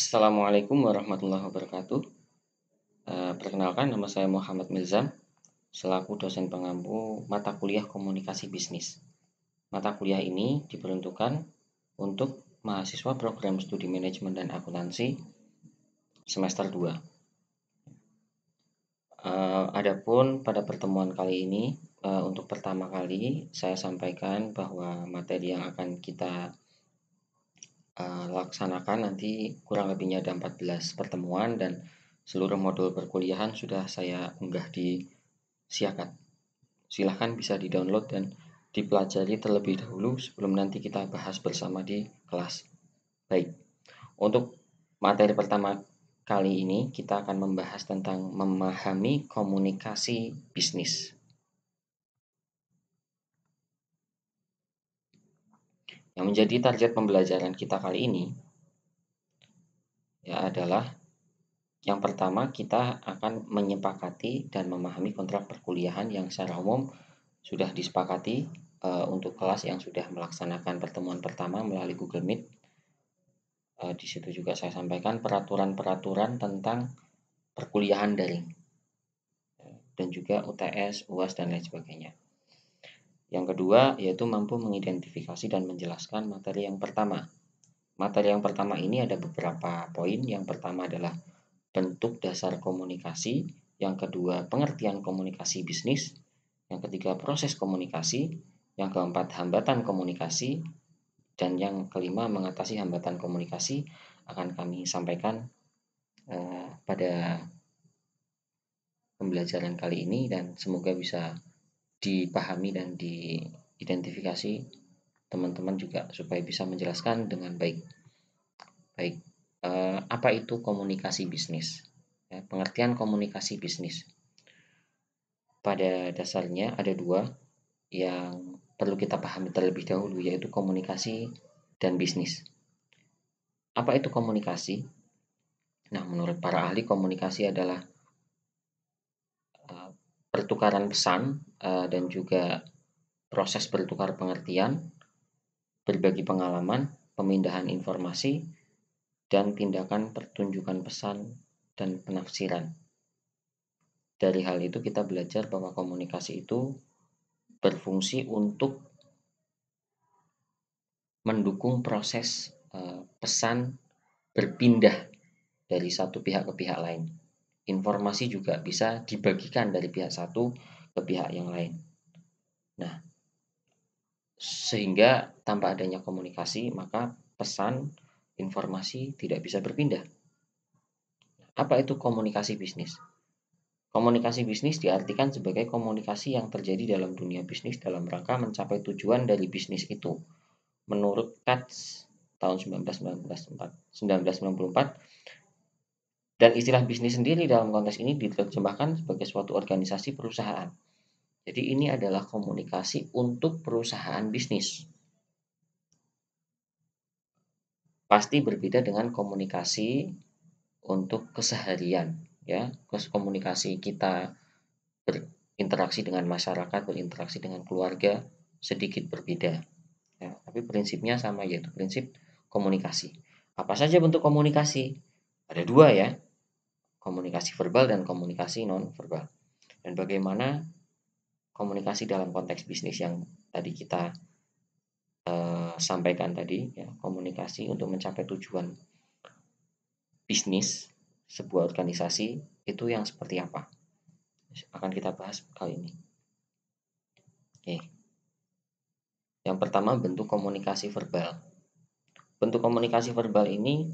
Assalamualaikum warahmatullahi wabarakatuh. Perkenalkan, nama saya Muhammad Milzam, selaku dosen pengampu mata kuliah komunikasi bisnis. Mata kuliah ini diperuntukkan untuk mahasiswa program studi manajemen dan akuntansi semester 2. Adapun pada pertemuan kali ini, untuk pertama kali saya sampaikan bahwa materi yang akan kita laksanakan nanti kurang lebihnya ada 14 pertemuan dan seluruh modul perkuliahan sudah saya unggah di Siakat. Silahkan bisa di-download dan dipelajari terlebih dahulu sebelum nanti kita bahas bersama di kelas. Baik, untuk materi pertama kali ini kita akan membahas tentang memahami komunikasi bisnis. Yang menjadi target pembelajaran kita kali ini adalah yang pertama, kita akan menyepakati dan memahami kontrak perkuliahan yang secara umum sudah disepakati untuk kelas yang sudah melaksanakan pertemuan pertama melalui Google Meet. Di situ juga saya sampaikan peraturan-peraturan tentang perkuliahan daring dan juga UTS, UAS, dan lain sebagainya. Yang kedua, yaitu mampu mengidentifikasi dan menjelaskan materi yang pertama. Materi yang pertama ini ada beberapa poin. Yang pertama adalah bentuk dasar komunikasi, yang kedua pengertian komunikasi bisnis, yang ketiga proses komunikasi, yang keempat hambatan komunikasi, dan yang kelima mengatasi hambatan komunikasi akan kami sampaikan pada pembelajaran kali ini dan semoga bisa dipahami dan diidentifikasi teman-teman juga supaya bisa menjelaskan dengan baik. Baik, apa itu komunikasi bisnis? Pengertian komunikasi bisnis. Pada dasarnya ada dua yang perlu kita pahami terlebih dahulu, yaitu komunikasi dan bisnis. Apa itu komunikasi? Nah, menurut para ahli, komunikasi adalah pertukaran pesan dan juga proses bertukar pengertian, berbagi pengalaman, pemindahan informasi, dan tindakan pertunjukan pesan dan penafsiran. Dari hal itu kita belajar bahwa komunikasi itu berfungsi untuk mendukung proses pesan berpindah dari satu pihak ke pihak lain. Informasi juga bisa dibagikan dari pihak satu ke pihak yang lain. Nah, sehingga tanpa adanya komunikasi, maka pesan, informasi tidak bisa berpindah. Apa itu komunikasi bisnis? Komunikasi bisnis diartikan sebagai komunikasi yang terjadi dalam dunia bisnis dalam rangka mencapai tujuan dari bisnis itu. Menurut Katz tahun 1994, dan istilah bisnis sendiri dalam konteks ini diterjemahkan sebagai suatu organisasi perusahaan. Jadi ini adalah komunikasi untuk perusahaan bisnis. Pasti berbeda dengan komunikasi untuk keseharian, ya. Komunikasi kita berinteraksi dengan masyarakat, berinteraksi dengan keluarga sedikit berbeda. Ya, tapi prinsipnya sama, yaitu prinsip komunikasi. Apa saja bentuk komunikasi? Ada dua, ya. Komunikasi verbal dan komunikasi non-verbal. Dan bagaimana komunikasi dalam konteks bisnis yang tadi kita sampaikan tadi, ya, komunikasi untuk mencapai tujuan bisnis sebuah organisasi itu yang seperti apa? Akan kita bahas kali ini. Oke. Yang pertama, bentuk komunikasi verbal. Bentuk komunikasi verbal ini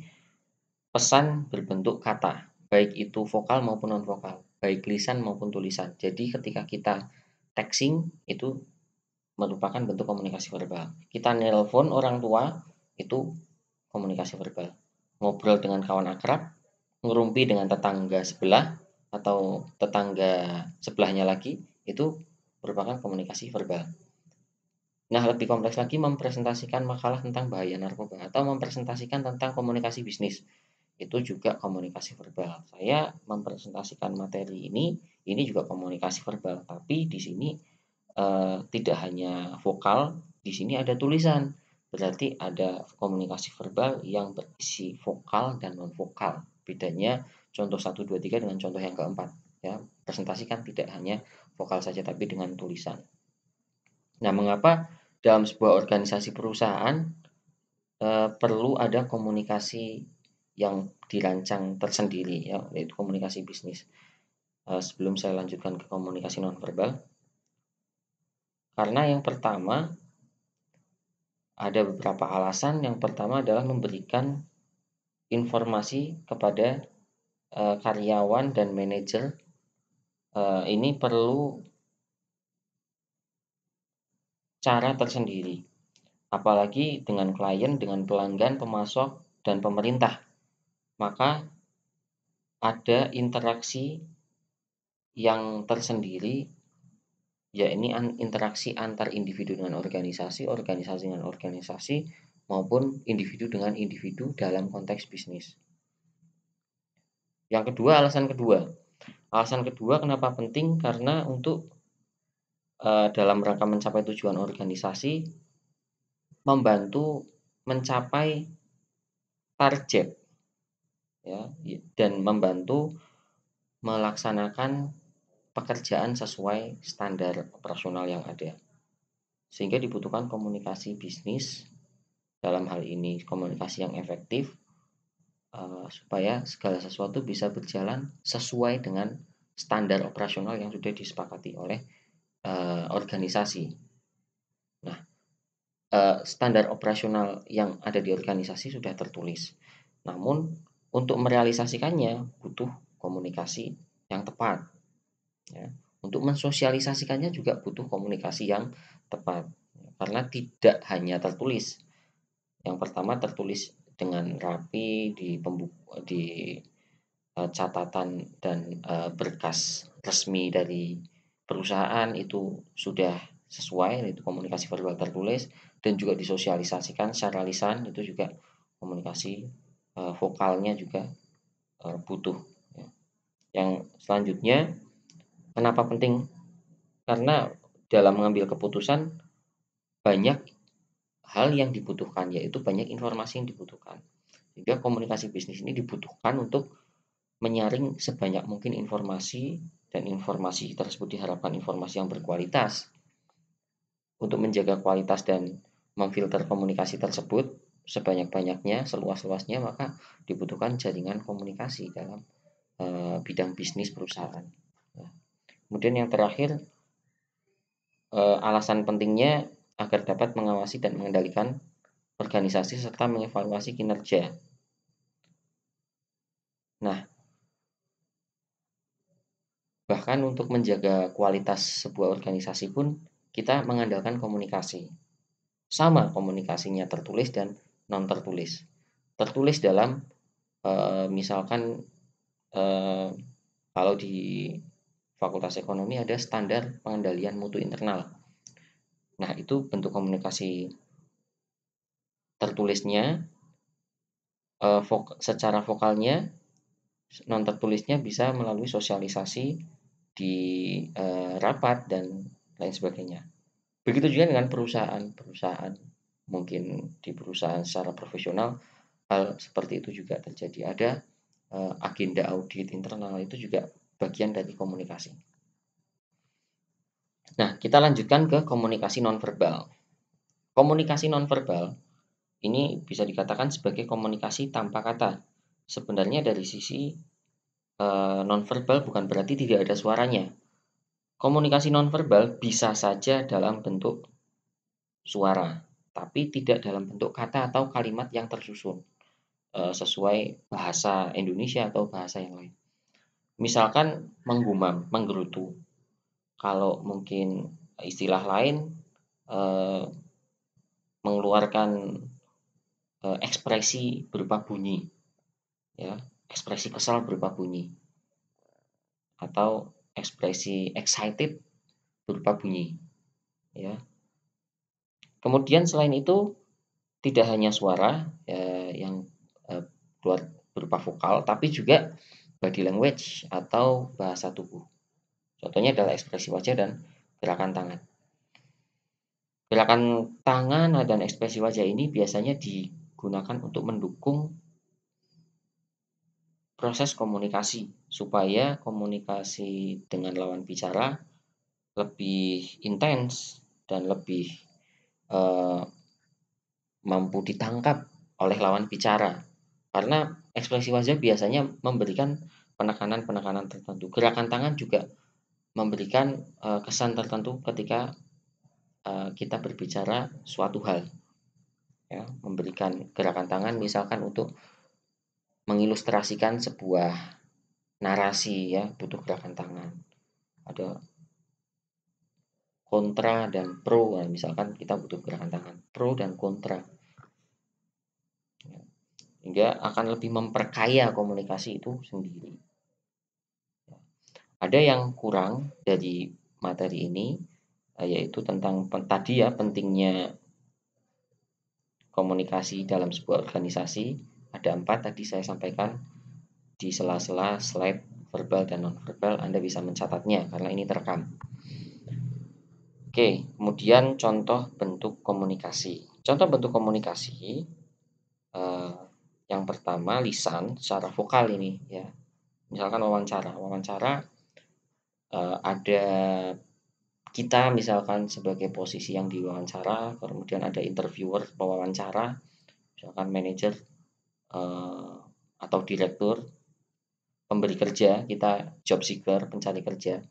pesan berbentuk kata, baik itu vokal maupun non vokal, baik lisan maupun tulisan. Jadi ketika kita texting itu merupakan bentuk komunikasi verbal. Kita nelpon orang tua itu komunikasi verbal. Ngobrol dengan kawan akrab, ngerumpi dengan tetangga sebelah atau tetangga sebelahnya lagi, itu merupakan komunikasi verbal. Nah, lebih kompleks lagi mempresentasikan makalah tentang bahaya narkoba atau mempresentasikan tentang komunikasi bisnis. Itu juga komunikasi verbal. Saya mempresentasikan materi ini juga komunikasi verbal, tapi di sini tidak hanya vokal, di sini ada tulisan. Berarti ada komunikasi verbal yang berisi vokal dan non vokal. Bedanya contoh 1 2 3 dengan contoh yang keempat ya. Presentasi kan tidak hanya vokal saja tapi dengan tulisan. Nah, mengapa dalam sebuah organisasi perusahaan perlu ada komunikasi yang dirancang tersendiri ya, yaitu komunikasi bisnis. Sebelum saya lanjutkan ke komunikasi nonverbal, karena yang pertama ada beberapa alasan. Yang pertama adalah memberikan informasi kepada karyawan dan manajer. Ini perlu cara tersendiri, apalagi dengan klien, dengan pelanggan, pemasok, dan pemerintah. Maka ada interaksi yang tersendiri, ya ini interaksi antar individu dengan organisasi, organisasi dengan organisasi, maupun individu dengan individu dalam konteks bisnis. Yang kedua, alasan kedua kenapa penting, karena untuk dalam rangka mencapai tujuan organisasi, membantu mencapai target ya, dan membantu melaksanakan pekerjaan sesuai standar operasional yang ada. Sehingga dibutuhkan komunikasi bisnis, dalam hal ini komunikasi yang efektif, supaya segala sesuatu bisa berjalan sesuai dengan standar operasional yang sudah disepakati oleh organisasi. Nah, standar operasional yang ada di organisasi sudah tertulis. Namun untuk merealisasikannya butuh komunikasi yang tepat. Ya. Untuk mensosialisasikannya juga butuh komunikasi yang tepat. Karena tidak hanya tertulis. Yang pertama tertulis dengan rapi di catatan dan berkas resmi dari perusahaan itu sudah sesuai, itu komunikasi verbal tertulis, dan juga disosialisasikan secara lisan, itu juga komunikasi vokalnya juga butuh ya. Yang selanjutnya, kenapa penting? Karena dalam mengambil keputusan banyak hal yang dibutuhkan, yaitu banyak informasi yang dibutuhkan. Sehingga komunikasi bisnis ini dibutuhkan untuk menyaring sebanyak mungkin informasi, dan informasi tersebut diharapkan informasi yang berkualitas. Untuk menjaga kualitas dan memfilter komunikasi tersebut sebanyak-banyaknya, seluas-luasnya, maka dibutuhkan jaringan komunikasi dalam bidang bisnis perusahaan. Kemudian yang terakhir, alasan pentingnya agar dapat mengawasi dan mengendalikan organisasi serta mengevaluasi kinerja. Nah, bahkan untuk menjaga kualitas sebuah organisasi pun kita mengandalkan komunikasi. Sama komunikasinya tertulis dan non tertulis. Tertulis dalam misalkan kalau di Fakultas Ekonomi ada standar pengendalian mutu internal. Nah, itu bentuk komunikasi tertulisnya, secara vokalnya, non tertulisnya bisa melalui sosialisasi di rapat dan lain sebagainya. Begitu juga dengan perusahaan. Mungkin di perusahaan secara profesional hal seperti itu juga terjadi. Ada agenda audit internal, itu juga bagian dari komunikasi. Nah, kita lanjutkan ke komunikasi nonverbal. Komunikasi nonverbal ini bisa dikatakan sebagai komunikasi tanpa kata. Sebenarnya dari sisi nonverbal bukan berarti tidak ada suaranya. Komunikasi nonverbal bisa saja dalam bentuk suara, tapi tidak dalam bentuk kata atau kalimat yang tersusun sesuai bahasa Indonesia atau bahasa yang lain. Misalkan menggumam, menggerutu. Kalau mungkin istilah lain, mengeluarkan ekspresi berupa bunyi, ya, ekspresi kesal berupa bunyi, atau ekspresi excited berupa bunyi, ya. Kemudian selain itu tidak hanya suara yang keluar berupa vokal, tapi juga body language atau bahasa tubuh. Contohnya adalah ekspresi wajah dan gerakan tangan. Gerakan tangan dan ekspresi wajah ini biasanya digunakan untuk mendukung proses komunikasi, supaya komunikasi dengan lawan bicara lebih intens dan lebih eh, mampu ditangkap oleh lawan bicara. Karena ekspresi wajah biasanya memberikan penekanan-penekanan tertentu. Gerakan tangan juga memberikan kesan tertentu ketika kita berbicara suatu hal, ya, memberikan gerakan tangan misalkan untuk mengilustrasikan sebuah narasi, ya, butuh gerakan tangan. Ada kontra dan pro, nah, misalkan kita butuh gerakan tangan pro dan kontra, ya, hingga akan lebih memperkaya komunikasi itu sendiri. Ada yang kurang dari materi ini, yaitu tentang tadi, ya, pentingnya komunikasi dalam sebuah organisasi. Ada 4 tadi saya sampaikan di sela-sela slide verbal dan non-verbal. Anda bisa mencatatnya karena ini terekam. Oke, kemudian contoh bentuk komunikasi. Contoh bentuk komunikasi, yang pertama lisan secara vokal ini, ya. Misalkan wawancara. Wawancara, ada kita misalkan sebagai posisi yang diwawancara, kemudian ada interviewer pewawancara, misalkan manajer atau direktur, pemberi kerja, kita job seeker, pencari kerja.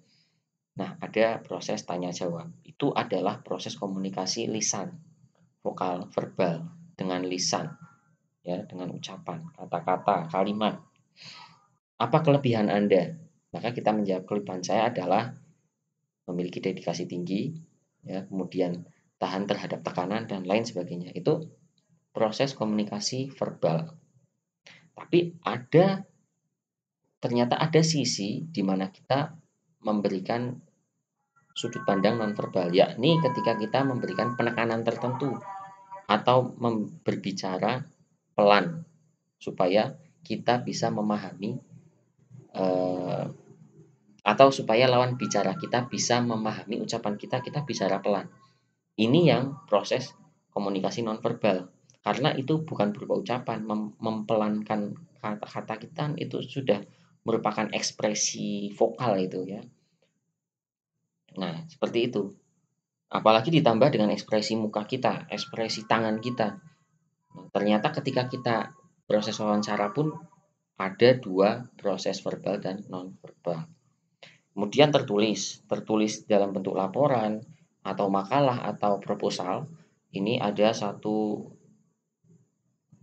Nah, ada proses tanya jawab. Itu adalah proses komunikasi lisan, vokal, verbal, dengan lisan, ya, dengan ucapan, kata-kata, kalimat. Apa kelebihan Anda? Maka kita menjawab, kelebihan saya adalah memiliki dedikasi tinggi, ya, kemudian tahan terhadap tekanan dan lain sebagainya. Itu proses komunikasi verbal. Tapi ternyata ada sisi di mana kita memberikan sudut pandang nonverbal, yakni ketika kita memberikan penekanan tertentu atau berbicara pelan supaya kita bisa memahami, atau supaya lawan bicara kita bisa memahami ucapan kita, kita bicara pelan. Ini yang proses komunikasi nonverbal. Karena itu bukan berupa ucapan, mempelankan kata-kata kita itu sudah merupakan ekspresi vokal itu, ya. Nah, seperti itu. Apalagi ditambah dengan ekspresi muka kita, ekspresi tangan kita. Nah, ternyata ketika kita proses wawancara pun ada 2 proses verbal dan non-verbal. Kemudian tertulis dalam bentuk laporan atau makalah atau proposal. Ini ada satu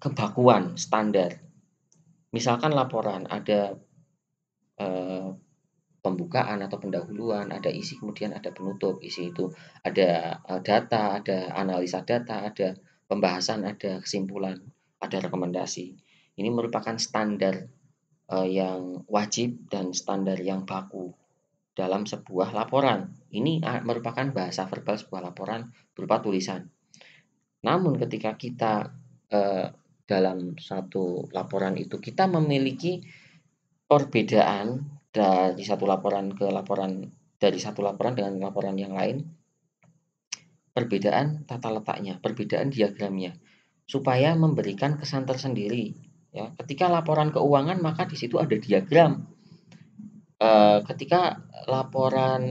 kebakuan standar. Misalkan laporan ada pembukaan atau pendahuluan, ada isi, kemudian ada penutup. Isi itu ada data, ada analisa data, ada pembahasan, ada kesimpulan, ada rekomendasi. Ini merupakan standar yang wajib dan standar yang baku dalam sebuah laporan. Ini merupakan bahasa verbal sebuah laporan berupa tulisan. Namun ketika kita dalam satu laporan itu kita memiliki perbedaan dari satu laporan dengan laporan yang lain, perbedaan tata letaknya, perbedaan diagramnya, supaya memberikan kesan tersendiri, ya. Ketika laporan keuangan maka di situ ada diagram. Ketika laporan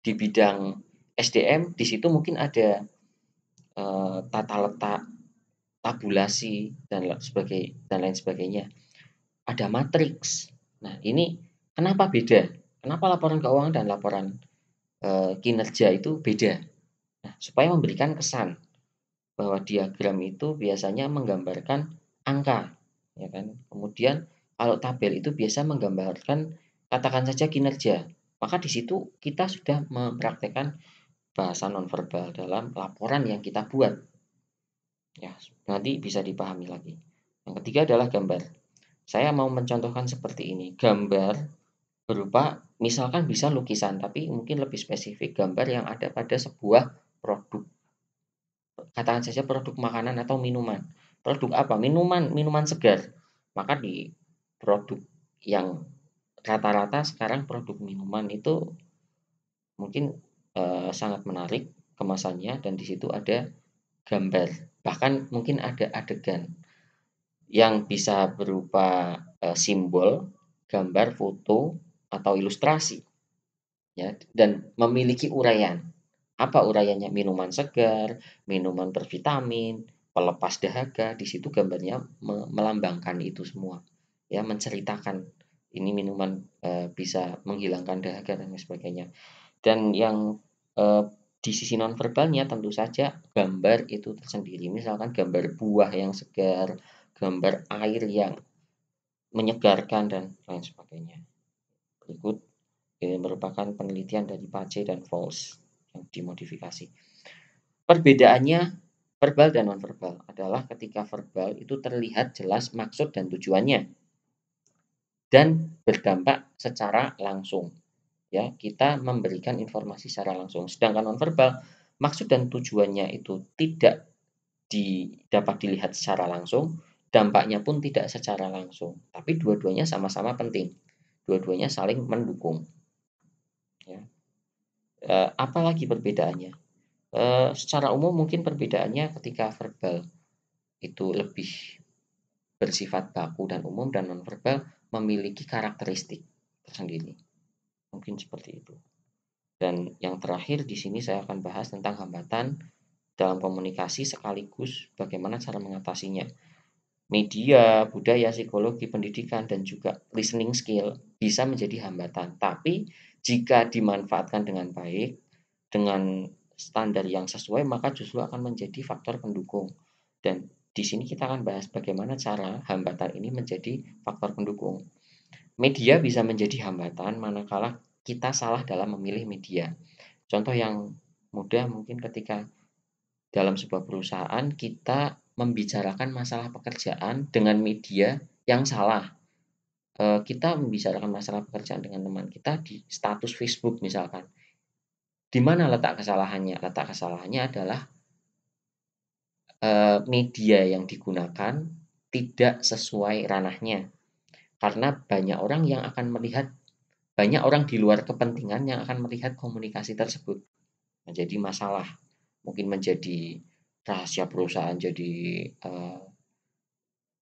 di bidang SDM, di situ mungkin ada tata letak, tabulasi dan lain sebagainya. Ada matriks. Nah, ini kenapa beda? Kenapa laporan keuangan dan laporan kinerja itu beda? Nah, supaya memberikan kesan bahwa diagram itu biasanya menggambarkan angka, ya kan? Kemudian kalau tabel itu biasa menggambarkan, katakan saja, kinerja. Maka di situ kita sudah mempraktekkan bahasa nonverbal dalam laporan yang kita buat. Ya, nanti bisa dipahami lagi. Yang ketiga adalah gambar. Saya mau mencontohkan seperti ini. Gambar berupa misalkan bisa lukisan, tapi mungkin lebih spesifik gambar yang ada pada sebuah produk. Katakan saja produk makanan atau minuman. Produk apa? Minuman segar. Maka di produk yang rata-rata sekarang produk minuman itu mungkin sangat menarik kemasannya dan di situ ada gambar, bahkan mungkin ada adegan yang bisa berupa, simbol, gambar, foto, atau ilustrasi ya, dan memiliki uraian. Apa uraiannya? Minuman segar, minuman bervitamin, pelepas dahaga, di situ gambarnya melambangkan itu semua. Ya, menceritakan ini minuman, bisa menghilangkan dahaga dan lain sebagainya. Dan yang, di sisi nonverbalnya tentu saja gambar itu tersendiri. Misalkan gambar buah yang segar, gambar air yang menyegarkan, dan lain sebagainya. Berikut ini merupakan penelitian dari Pace dan Fowles yang dimodifikasi. Perbedaannya verbal dan nonverbal adalah ketika verbal itu terlihat jelas maksud dan tujuannya dan berdampak secara langsung. Ya, kita memberikan informasi secara langsung. Sedangkan nonverbal, maksud dan tujuannya itu tidak dapat dilihat secara langsung, dampaknya pun tidak secara langsung. Tapi dua-duanya sama-sama penting. Dua-duanya saling mendukung. Ya. Apalagi perbedaannya? Secara umum mungkin perbedaannya ketika verbal itu lebih bersifat baku dan umum, dan nonverbal memiliki karakteristik tersendiri. Mungkin seperti itu. Dan yang terakhir di sini saya akan bahas tentang hambatan dalam komunikasi sekaligus bagaimana cara mengatasinya. Media, budaya, psikologi, pendidikan, dan juga listening skill bisa menjadi hambatan. Tapi jika dimanfaatkan dengan baik, dengan standar yang sesuai, maka justru akan menjadi faktor pendukung. Dan di sini kita akan bahas bagaimana cara hambatan ini menjadi faktor pendukung. Media bisa menjadi hambatan manakala kita salah dalam memilih media. Contoh yang mudah mungkin ketika dalam sebuah perusahaan kita membicarakan masalah pekerjaan dengan media yang salah. Kita membicarakan masalah pekerjaan dengan teman kita di status Facebook misalkan. Di mana letak kesalahannya? Letak kesalahannya adalah media yang digunakan tidak sesuai ranahnya. Karena banyak orang yang akan melihat, banyak orang di luar kepentingan yang akan melihat komunikasi tersebut. Menjadi masalah, mungkin menjadi rahasia perusahaan, jadi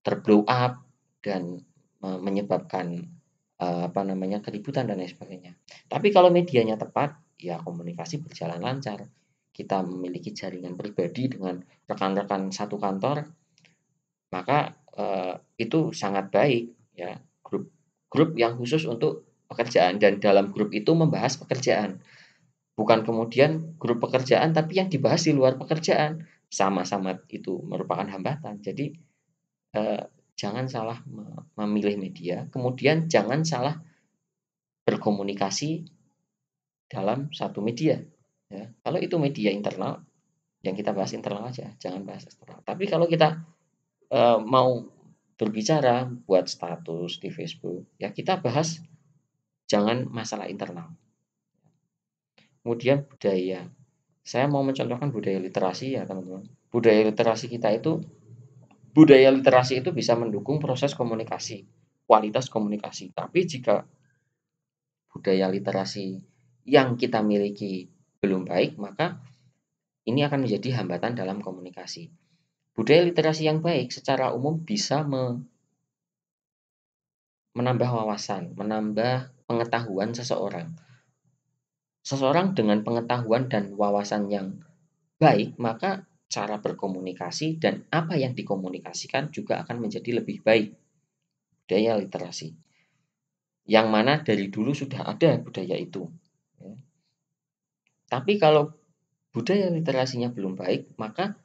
terblow up dan menyebabkan keributan dan lain sebagainya. Tapi kalau medianya tepat, ya komunikasi berjalan lancar. Kita memiliki jaringan pribadi dengan rekan-rekan satu kantor, maka itu sangat baik ya, grup yang khusus untuk pekerjaan, dan dalam grup itu membahas pekerjaan. Bukan kemudian grup pekerjaan tapi yang dibahas di luar pekerjaan, sama-sama itu merupakan hambatan. Jadi jangan salah memilih media, kemudian jangan salah berkomunikasi dalam satu media. Ya. Kalau itu media internal, yang kita bahas internal aja, jangan bahas eksternal. Tapi kalau kita mau berbicara buat status di Facebook, ya kita bahas jangan masalah internal. Kemudian budaya. Saya mau mencontohkan budaya literasi ya teman-teman. Budaya literasi itu bisa mendukung proses komunikasi, kualitas komunikasi. Tapi jika budaya literasi yang kita miliki belum baik, maka ini akan menjadi hambatan dalam komunikasi. Budaya literasi yang baik secara umum bisa menambah wawasan, menambah pengetahuan seseorang. Seseorang dengan pengetahuan dan wawasan yang baik, maka cara berkomunikasi dan apa yang dikomunikasikan juga akan menjadi lebih baik. Budaya literasi. Yang mana dari dulu sudah ada budaya itu. Ya. Tapi kalau budaya literasinya belum baik, maka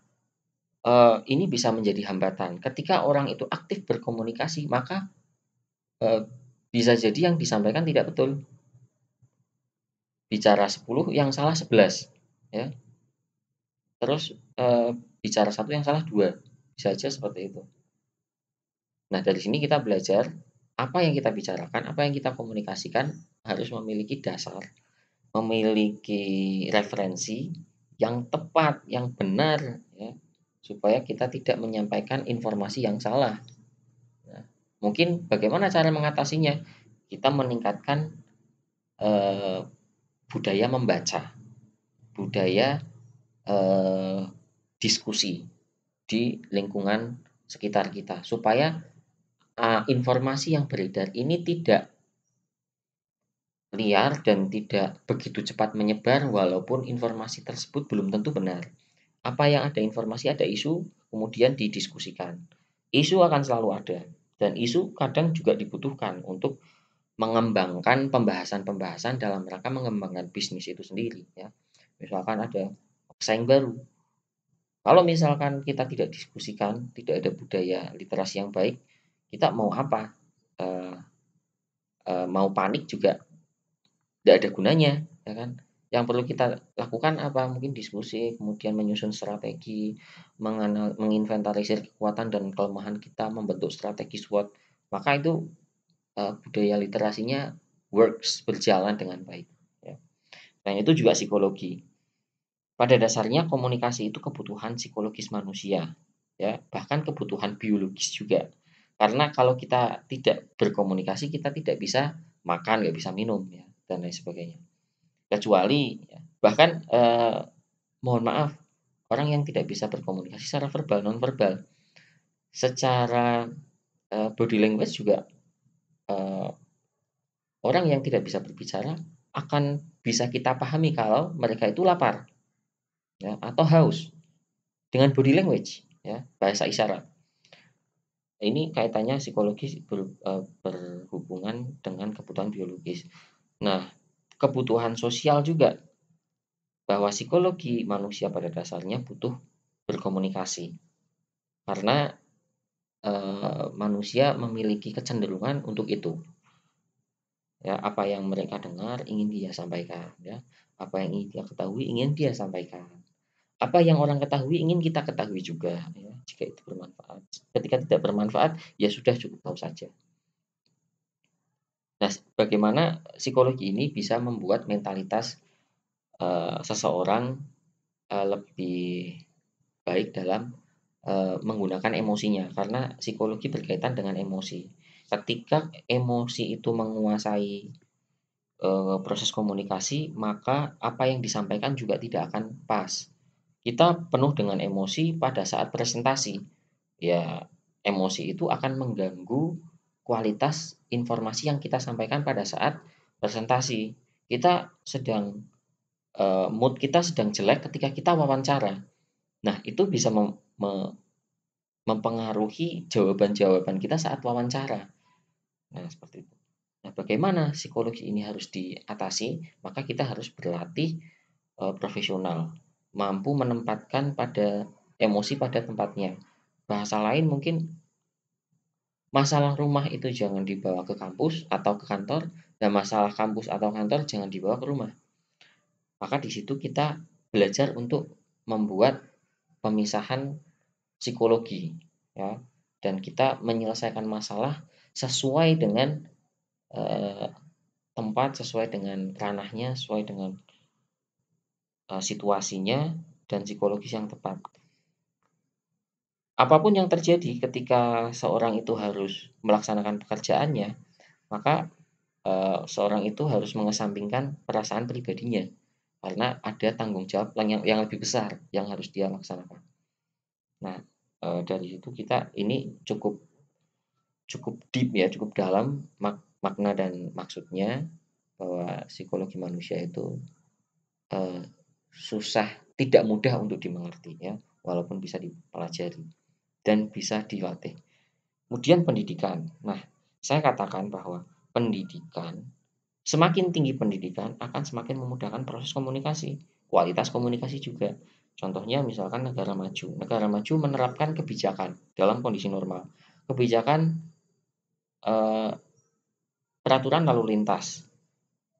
ini bisa menjadi hambatan. Ketika orang itu aktif berkomunikasi, maka bisa jadi yang disampaikan tidak betul. Bicara 10 yang salah 11. Ya. Terus bicara 1 yang salah 2. Bisa saja seperti itu. Nah, dari sini kita belajar apa yang kita bicarakan, apa yang kita komunikasikan harus memiliki dasar, memiliki referensi yang tepat, yang benar, ya, supaya kita tidak menyampaikan informasi yang salah. Nah, mungkin bagaimana cara mengatasinya? Kita meningkatkan budaya membaca. budaya diskusi di lingkungan sekitar kita, supaya informasi yang beredar ini tidak liar dan tidak begitu cepat menyebar, walaupun informasi tersebut belum tentu benar. Apa yang ada informasi, ada isu, kemudian didiskusikan. Isu akan selalu ada, dan isu kadang juga dibutuhkan untuk mengembangkan pembahasan-pembahasan dalam rangka mengembangkan bisnis itu sendiri, ya. Misalkan ada pesaing baru. Kalau misalkan kita tidak diskusikan, tidak ada budaya literasi yang baik, kita mau apa? Eee mau panik juga tidak ada gunanya, ya kan? Yang perlu kita lakukan apa? Mungkin diskusi, kemudian menyusun strategi, menginventarisir kekuatan dan kelemahan kita, membentuk strategi SWOT. Maka itu budaya literasinya works, berjalan dengan baik, ya. Selain itu juga psikologi. Pada dasarnya komunikasi itu kebutuhan psikologis manusia, ya, bahkan kebutuhan biologis juga. Karena kalau kita tidak berkomunikasi, kita tidak bisa makan, nggak bisa minum, ya, dan lain sebagainya. Kecuali ya, bahkan mohon maaf, orang yang tidak bisa berkomunikasi secara verbal, nonverbal, secara body language juga, eee, orang yang tidak bisa berbicara akan bisa kita pahami kalau mereka itu lapar, ya, atau haus dengan body language, ya, bahasa isyarat. Ini kaitannya psikologis berhubungan dengan kebutuhan biologis. Nah, kebutuhan sosial juga, bahwa psikologi manusia pada dasarnya butuh berkomunikasi. Karena manusia memiliki kecenderungan untuk itu. Ya, apa yang mereka dengar ingin dia sampaikan, ya. Apa yang ingin dia ketahui ingin dia sampaikan. Apa yang orang ketahui ingin kita ketahui juga, ya, jika itu bermanfaat. Ketika tidak bermanfaat, ya sudah cukup tahu saja. Nah, bagaimana psikologi ini bisa membuat mentalitas seseorang lebih baik dalam menggunakan emosinya, karena psikologi berkaitan dengan emosi. Ketika emosi itu menguasai proses komunikasi, maka apa yang disampaikan juga tidak akan pas. Kita penuh dengan emosi pada saat presentasi, ya, emosi itu akan mengganggu kualitas informasi yang kita sampaikan pada saat presentasi. Kita sedang mood kita sedang jelek ketika kita wawancara. Nah, itu bisa mempengaruhi jawaban-jawaban kita saat wawancara. Nah, seperti itu. Nah, bagaimana psikologi ini harus diatasi? Maka kita harus berlatih profesional, mampu menempatkan pada emosi pada tempatnya. Bahasa lain mungkin masalah rumah itu jangan dibawa ke kampus atau ke kantor, dan masalah kampus atau kantor jangan dibawa ke rumah. Maka di situ kita belajar untuk membuat pemisahan psikologi, ya, dan kita menyelesaikan masalah sesuai dengan eh, tempat, sesuai dengan ranahnya, sesuai dengan situasinya dan psikologis yang tepat. Apapun yang terjadi ketika seorang itu harus melaksanakan pekerjaannya, maka seorang itu harus mengesampingkan perasaan pribadinya, karena ada tanggung jawab yang lebih besar yang harus dia laksanakan. Nah, dari situ kita ini cukup cukup deep, ya, cukup dalam makna dan maksudnya, bahwa psikologi manusia itu eh, susah, tidak mudah untuk dimengerti, ya, walaupun bisa dipelajari dan bisa dilatih. Kemudian pendidikan. Nah, saya katakan bahwa pendidikan, semakin tinggi pendidikan akan semakin memudahkan proses komunikasi, kualitas komunikasi juga. Contohnya misalkan negara maju. Negara maju menerapkan kebijakan dalam kondisi normal. Kebijakan eh, peraturan lalu lintas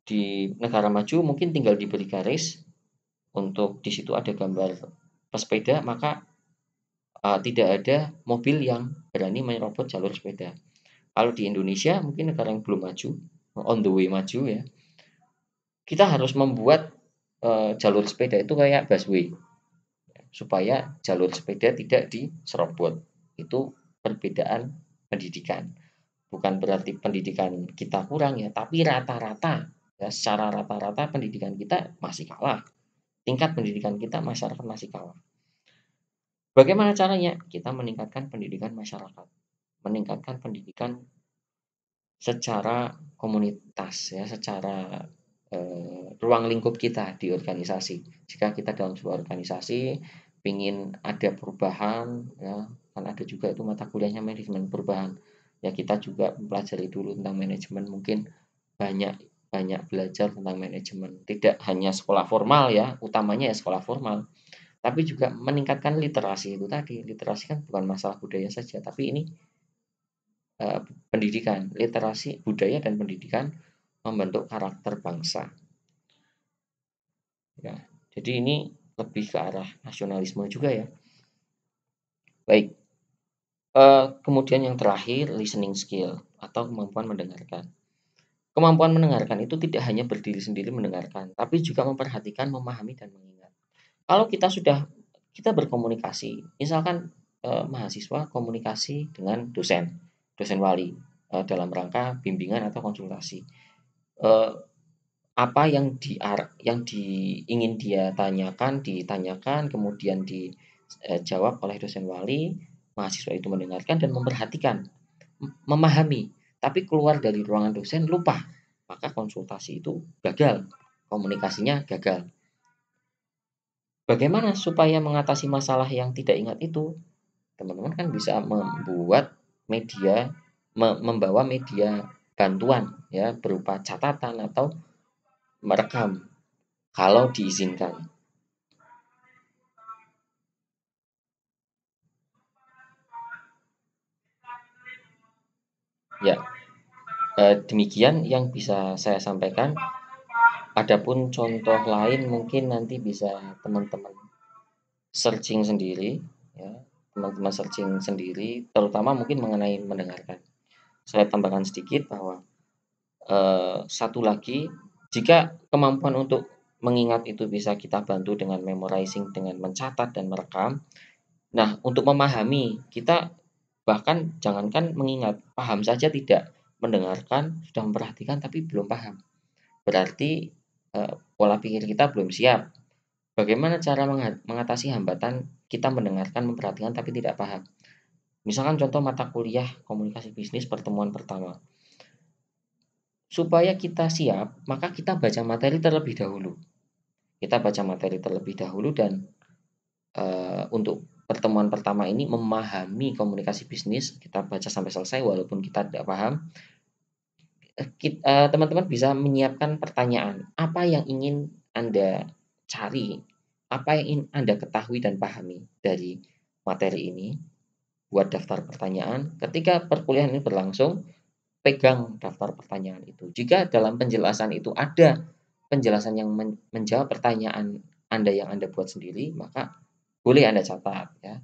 di negara maju mungkin tinggal diberi garis untuk di situ ada gambar pesepeda, maka tidak ada mobil yang berani menyerobot jalur sepeda. Kalau di Indonesia mungkin negara yang belum maju, on the way maju, ya, kita harus membuat jalur sepeda itu kayak busway, supaya jalur sepeda tidak diserobot. Itu perbedaan pendidikan. Bukan berarti pendidikan kita kurang, ya, tapi rata-rata, ya, secara rata-rata pendidikan kita masih kalah. tingkat pendidikan kita, masyarakat masih kalah. Bagaimana caranya? Kita meningkatkan pendidikan masyarakat, meningkatkan pendidikan secara komunitas ya, secara ruang lingkup kita di organisasi. Jika kita dalam sebuah organisasi ingin ada perubahan ya, kan ada juga itu mata kuliahnya manajemen perubahan. Ya kita juga mempelajari dulu tentang manajemen, mungkin banyak banyak belajar tentang manajemen. Tidak hanya sekolah formal ya, utamanya ya sekolah formal, tapi juga meningkatkan literasi itu tadi. Literasi kan bukan masalah budaya saja, tapi ini pendidikan, literasi budaya dan pendidikan membentuk karakter bangsa. Ya, jadi ini lebih ke arah nasionalisme juga ya. Baik, kemudian yang terakhir listening skill atau kemampuan mendengarkan. Kemampuan mendengarkan itu tidak hanya berdiri sendiri mendengarkan, tapi juga memperhatikan, memahami dan mengingat. Kalau kita berkomunikasi, misalkan mahasiswa komunikasi dengan dosen wali dalam rangka bimbingan atau konsultasi. Apa yang ingin dia ditanyakan, kemudian dijawab oleh dosen wali, mahasiswa itu mendengarkan dan memperhatikan, memahami, tapi keluar dari ruangan dosen lupa, maka konsultasi itu gagal, komunikasinya gagal. Bagaimana supaya mengatasi masalah yang tidak ingat itu? Teman-teman kan bisa membawa media bantuan ya, berupa catatan atau merekam kalau diizinkan. Ya, demikian yang bisa saya sampaikan. Adapun contoh lain mungkin nanti bisa teman-teman searching sendiri ya, teman-teman searching sendiri, terutama mungkin mengenai mendengarkan. Saya tambahkan sedikit bahwa satu lagi, jika kemampuan untuk mengingat itu bisa kita bantu dengan memorizing, dengan mencatat dan merekam. Nah, untuk memahami, kita bahkan jangankan mengingat, paham saja tidak, mendengarkan, sudah memperhatikan tapi belum paham. Berarti pola pikir kita belum siap. Bagaimana cara mengatasi hambatan kita mendengarkan, memperhatikan tapi tidak paham? Misalkan contoh mata kuliah komunikasi bisnis pertemuan pertama. Supaya kita siap, maka kita baca materi terlebih dahulu. Kita baca materi terlebih dahulu dan untuk pertemuan pertama ini memahami komunikasi bisnis, kita baca sampai selesai walaupun kita tidak paham. Teman-teman bisa menyiapkan pertanyaan, apa yang ingin Anda cari, apa yang ingin Anda ketahui dan pahami dari materi ini. Buat daftar pertanyaan, ketika perkuliahan ini berlangsung, pegang daftar pertanyaan itu. Jika dalam penjelasan itu ada penjelasan yang menjawab pertanyaan Anda yang Anda buat sendiri, maka boleh Anda catat ya.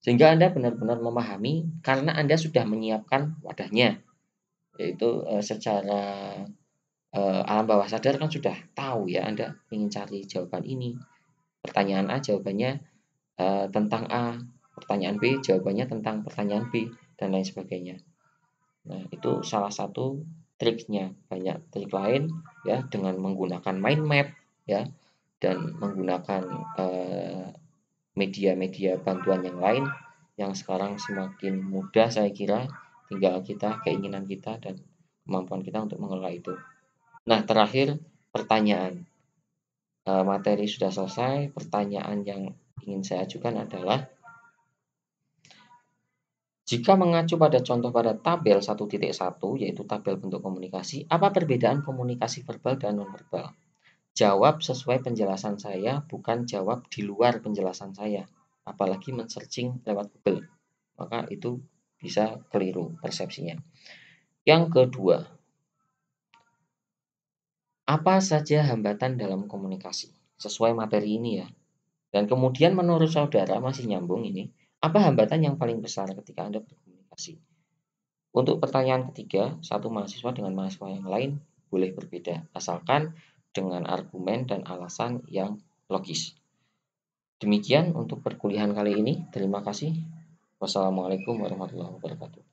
Sehingga Anda benar-benar memahami karena Anda sudah menyiapkan wadahnya. Yaitu secara alam bawah sadar kan sudah tahu ya Anda ingin cari jawaban ini. Pertanyaan A jawabannya tentang A, pertanyaan B jawabannya tentang pertanyaan B dan lain sebagainya. Nah, itu salah satu triknya. Banyak trik lain ya dengan menggunakan mind map ya dan menggunakan media-media bantuan yang lain yang sekarang semakin mudah saya kira, tinggal kita, keinginan kita dan kemampuan kita untuk mengelola itu. Nah, terakhir pertanyaan. Materi sudah selesai, pertanyaan yang ingin saya ajukan adalah jika mengacu pada contoh pada tabel 1.1 yaitu tabel bentuk komunikasi, apa perbedaan komunikasi verbal dan nonverbal? Jawab sesuai penjelasan saya, bukan jawab di luar penjelasan saya. Apalagi men-searching lewat Google. Maka itu bisa keliru persepsinya. Yang kedua, apa saja hambatan dalam komunikasi? Sesuai materi ini ya. Dan kemudian menurut saudara masih nyambung ini, apa hambatan yang paling besar ketika Anda berkomunikasi? Untuk pertanyaan ketiga, satu mahasiswa dengan mahasiswa yang lain boleh berbeda, asalkan dengan argumen dan alasan yang logis. Demikian untuk perkuliahan kali ini. Terima kasih. Wassalamualaikum warahmatullahi wabarakatuh.